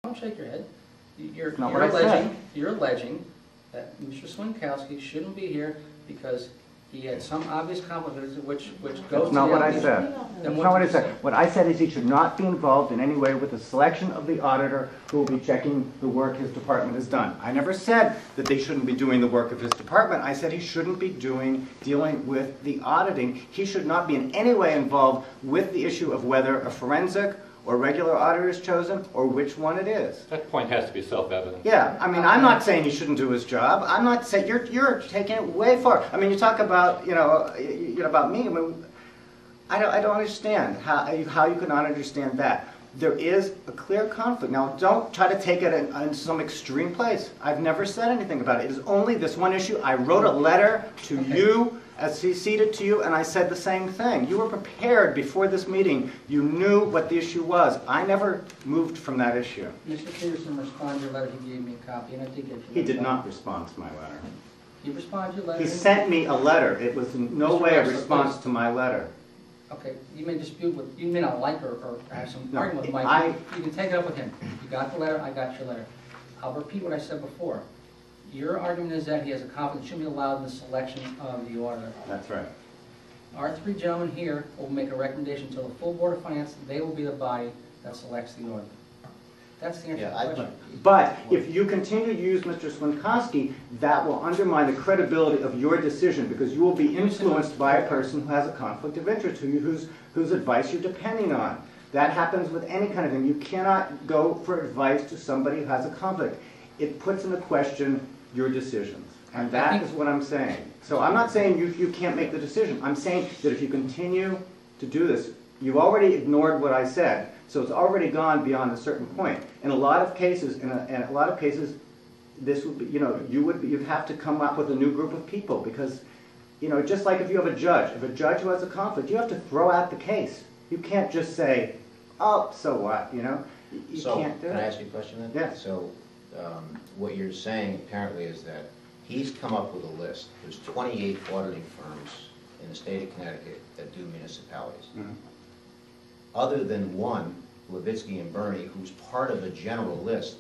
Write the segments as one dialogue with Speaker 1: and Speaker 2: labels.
Speaker 1: Don't shake your head. You're alleging that Mr. Swinkowski shouldn't be here because he had some obvious conflict which goes to the
Speaker 2: That's not what I said. That's not what I said. What I said is he should not be involved in any way with the selection of the auditor who will be checking the work his department has done. I never said that they shouldn't be doing the work of his department. I said he shouldn't be dealing with the auditing. He should not be in any way involved with the issue of whether a forensic or regular auditor is chosen, or which one it is.
Speaker 3: That point has to be self-evident.
Speaker 2: Yeah, I mean, I'm not saying he shouldn't do his job. I'm not saying, you're taking it way far. I mean, you talk about, about me. I mean, I don't understand how you could not understand that. There is a clear conflict. Now, don't try to take it in some extreme place. I've never said anything about it. It is only this one issue. I wrote a letter to you, as he ceded to you, and I said the same thing. You were prepared before this meeting. You knew what the issue was. I never moved from that issue.
Speaker 1: Mr. Peterson responded to your letter. He gave me a copy, and I did get you.
Speaker 2: He did not respond to my letter.
Speaker 1: He responded to your letter.
Speaker 2: He sent me a letter. It was in no way a response to my letter.
Speaker 1: Okay, you may dispute with, you may not like or have some argument with Mike. You can take it up with him. You got the letter, I got your letter. I'll repeat what I said before. Your argument is that he has a conflict, shouldn't be allowed in the selection of the auditor.
Speaker 2: That's right.
Speaker 1: Our three gentlemen here will make a recommendation to the full Board of Finance. They will be the body that selects the auditor. That's the answer to the question.
Speaker 2: But if you continue to use Mr. Swinkowski, that will undermine the credibility of your decision because you will be influenced by a person who has a conflict of interest, whose advice you're depending on. That happens with any kind of thing. You cannot go for advice to somebody who has a conflict. It puts into question your decisions. And that is what I'm saying. So I'm not saying you can't make the decision. I'm saying that if you continue to do this, you've already ignored what I said. So it's already gone beyond a certain point. In a lot of cases, this would be, you'd have to come up with a new group of people because, just like if you have a judge who has a conflict, you have to throw out the case. You can't just say, oh, so what, You can't do it.
Speaker 4: Can I ask you a question then?
Speaker 2: Yeah.
Speaker 4: So what you're saying apparently is that he's come up with a list. There's 28 auditing firms in the state of Connecticut that do municipalities. Mm-hmm. Other than one, Levitsky and Bernie, who's part of a general list,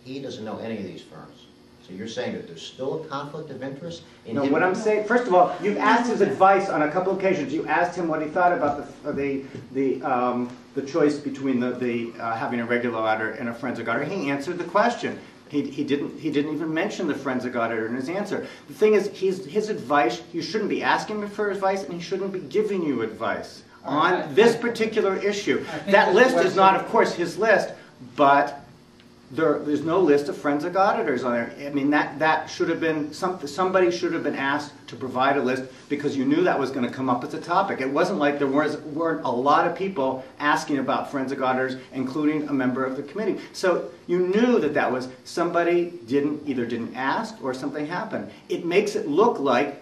Speaker 4: he doesn't know any of these firms. So you're saying that there's still a conflict of interest in him?
Speaker 2: What I'm saying, first of all, you've asked his advice on a couple of occasions. You asked him what he thought about the choice between having a regular auditor and a forensic auditor. He answered the question. He didn't even mention the forensic auditor in his answer. The thing is, his advice, you shouldn't be asking him for advice, and he shouldn't be giving you advice on this particular issue. That list is not, of course, his list, but there's no list of forensic auditors on there. I mean, that should have been, somebody should have been asked to provide a list because you knew that was going to come up as a topic. It wasn't like there weren't a lot of people asking about forensic auditors, including a member of the committee. So you knew that was somebody either didn't ask or something happened. It makes it look like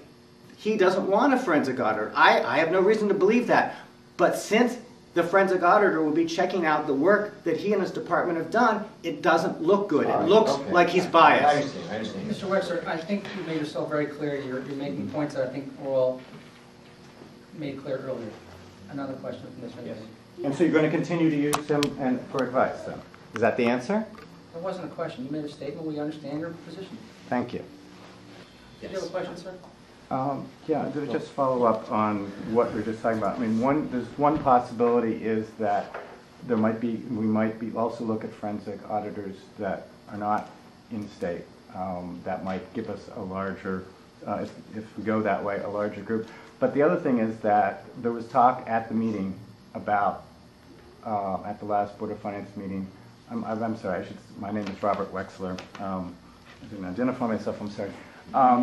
Speaker 2: he doesn't want a forensic auditor. I have no reason to believe that. But since the forensic auditor will be checking out the work that he and his department have done, it doesn't look good. It looks like he's biased.
Speaker 4: I understand.
Speaker 1: Mr. Wechsler, I think you made yourself very clear. You're making points that I think were all made clear earlier. Another question from this one.
Speaker 4: Yes.
Speaker 2: And so you're going to continue to use him for advice, then? Is that the answer?
Speaker 1: That wasn't a question. You made a statement. We understand your position.
Speaker 2: Thank you.
Speaker 1: Did you have a question, sir?
Speaker 2: Yeah, just follow up on what we were just talking about. I mean, there's one possibility is that we might be also look at forensic auditors that are not in state. That might give us a larger, if we go that way, a larger group. But the other thing is that there was talk at the meeting about, at the last Board of Finance meeting, I'm sorry, my name is Robert Wechsler. I didn't identify myself, I'm sorry.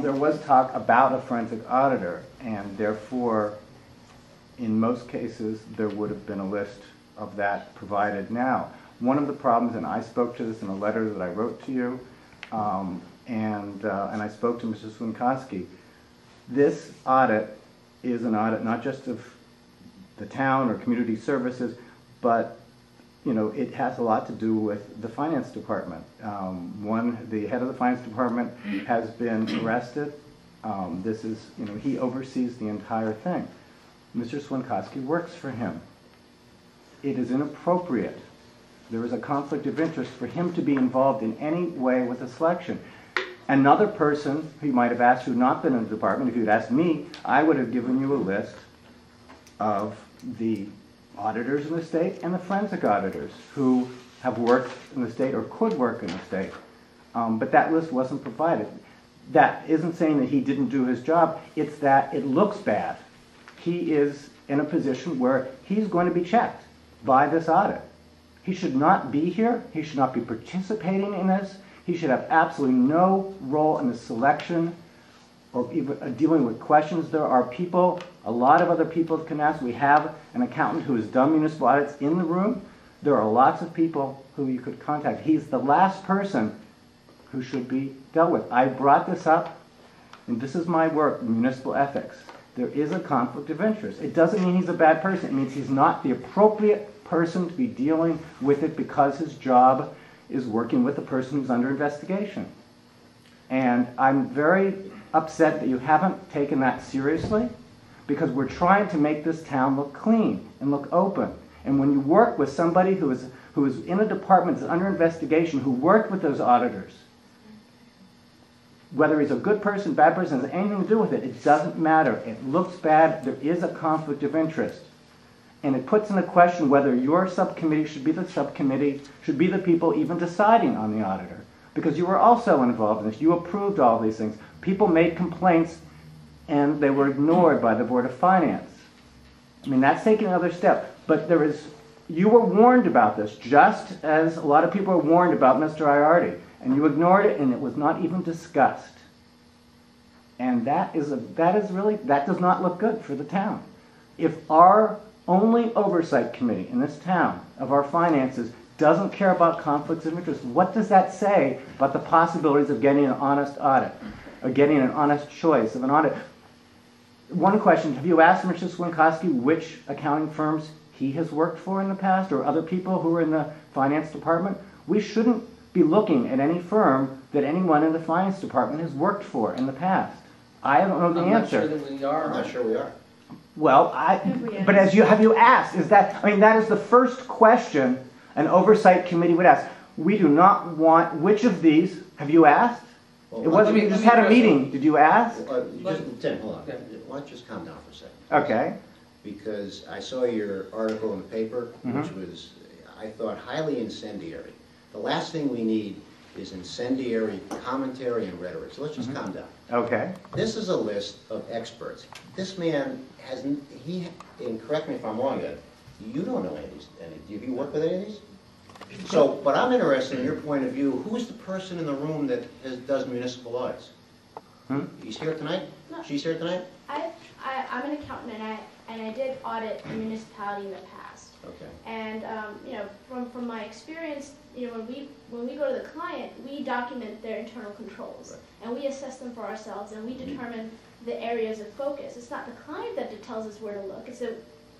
Speaker 2: There was talk about a forensic auditor, and therefore, in most cases, there would have been a list of that provided now. One of the problems, and I spoke to this in a letter that I wrote to you, and I spoke to Mr. Swinkowski, this audit is an audit not just of the town or community services, but it has a lot to do with the finance department. The head of the finance department has been arrested. He oversees the entire thing. Mr. Swinkowski works for him. It is inappropriate there is a conflict of interest for him to be involved in any way with the selection. Another person who you might have asked who had not been in the department, if you'd asked me, I would have given you a list of the auditors in the state and the forensic auditors who have worked in the state or could work in the state. But that list wasn't provided. That isn't saying that he didn't do his job, it's that it looks bad. He is in a position where he's going to be checked by this audit. He should not be here, he should not be participating in this, he should have absolutely no role in the selection or even dealing with questions. There are people, a lot of other people can ask. We have an accountant who has done municipal audits in the room. There are lots of people who you could contact. He's the last person who should be dealt with. I brought this up, and this is my work, municipal ethics. There is a conflict of interest. It doesn't mean he's a bad person. It means he's not the appropriate person to be dealing with it because his job is working with the person who's under investigation. And I'm very upset that you haven't taken that seriously, because we're trying to make this town look clean and look open. And when you work with somebody who is in a department that's under investigation, who worked with those auditors, whether he's a good person, bad person, has anything to do with it, it doesn't matter. It looks bad. There is a conflict of interest. And it puts into question whether your subcommittee should be the subcommittee, should be the people even deciding on the auditor. Because you were also involved in this. You approved all these things. People made complaints and they were ignored by the Board of Finance. I mean, that's taking another step. But you were warned about this, just as a lot of people were warned about Mr. Iardi. And you ignored it, and it was not even discussed. And that does not look good for the town. If our only oversight committee in this town of our finances doesn't care about conflicts of interest, what does that say about the possibilities of getting an honest audit, or getting an honest choice of an audit? One question, have you asked Mr. Swinkowski which accounting firms he has worked for in the past, or other people who are in the finance department? We shouldn't be looking at any firm that anyone in the finance department has worked for in the past. I don't know the answer.
Speaker 1: I'm not sure that we are.
Speaker 4: I'm not sure we are.
Speaker 2: Well, but have you asked? That is the first question an oversight committee would ask. We do not want, which of these, have you asked?
Speaker 4: Well,
Speaker 2: it wasn't, you just had a meeting. Did you ask?
Speaker 4: Tim, hold on.
Speaker 1: Okay.
Speaker 4: Why don't you just calm down for a second?
Speaker 2: Okay.
Speaker 4: Because I saw your article in the paper, which was, I thought, highly incendiary. The last thing we need is incendiary commentary and rhetoric. So let's just calm down.
Speaker 2: Okay.
Speaker 4: This is a list of experts. This man hasn't, and correct me if I'm wrong, Ed, you don't know any of these. Have you worked with any of these? So, but I'm interested in your point of view. Who is the person in the room that does municipal audits? He's here tonight?
Speaker 5: No.
Speaker 4: She's here tonight?
Speaker 5: I'm an accountant, and I did audit a municipality in the past.
Speaker 4: Okay.
Speaker 5: And from my experience, when we go to the client, we document their internal controls, and we assess them for ourselves, and we determine the areas of focus. It's not the client that tells us where to look. It's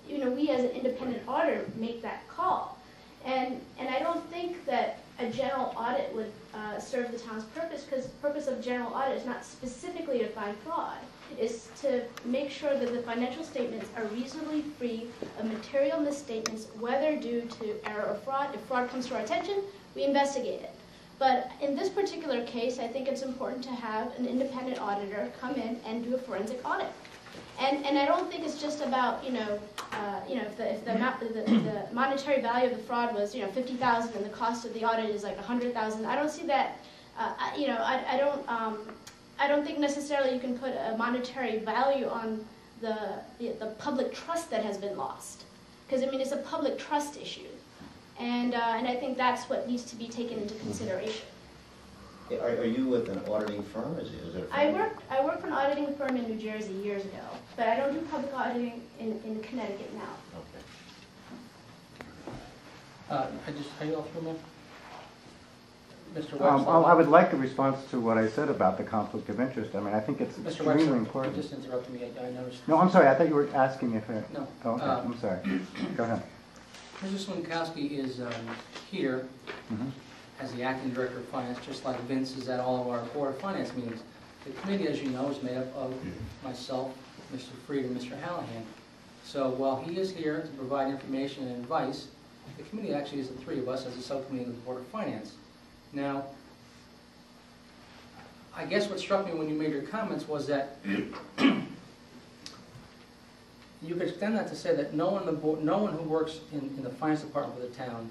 Speaker 5: we as an independent auditor make that call. And I don't think that a general audit would serve the town's purpose, because the purpose of general audit is not specifically to find fraud. Is to make sure that the financial statements are reasonably free of material misstatements, whether due to error or fraud. If fraud comes to our attention, we investigate it. But in this particular case, I think it's important to have an independent auditor come in and do a forensic audit. And I don't think it's just about if the monetary value of the fraud was $50,000 and the cost of the audit is like $100,000. I don't see that. I don't think necessarily you can put a monetary value on the public trust that has been lost, because it's a public trust issue, and I think that's what needs to be taken into consideration.
Speaker 4: Are you with an auditing firm? Is it a firm?
Speaker 5: I work for an auditing firm in New Jersey years ago, but I don't do public auditing in Connecticut now.
Speaker 4: Okay.
Speaker 1: Are you off the mic? Mr. Wechsler?
Speaker 2: I would like a response to what I said about the conflict of interest. I think it's
Speaker 1: Mr.
Speaker 2: extremely
Speaker 1: Wechsler,
Speaker 2: important.
Speaker 1: you just interrupted me. I noticed.
Speaker 2: No, I'm sorry. I thought you were asking if it...
Speaker 1: No.
Speaker 2: Oh, okay. I'm sorry. Go ahead.
Speaker 1: Mr. Swinkowski is here as the acting director of finance, just like Vince is at all of our Board of Finance meetings. The committee, as you know, is made up of myself, Mr. Freed, and Mr. Hallahan. So while he is here to provide information and advice, The committee actually is the three of us as a subcommittee of the Board of Finance. Now, I guess what struck me when you made your comments was that you could extend that to say that no one who works in the finance department of the town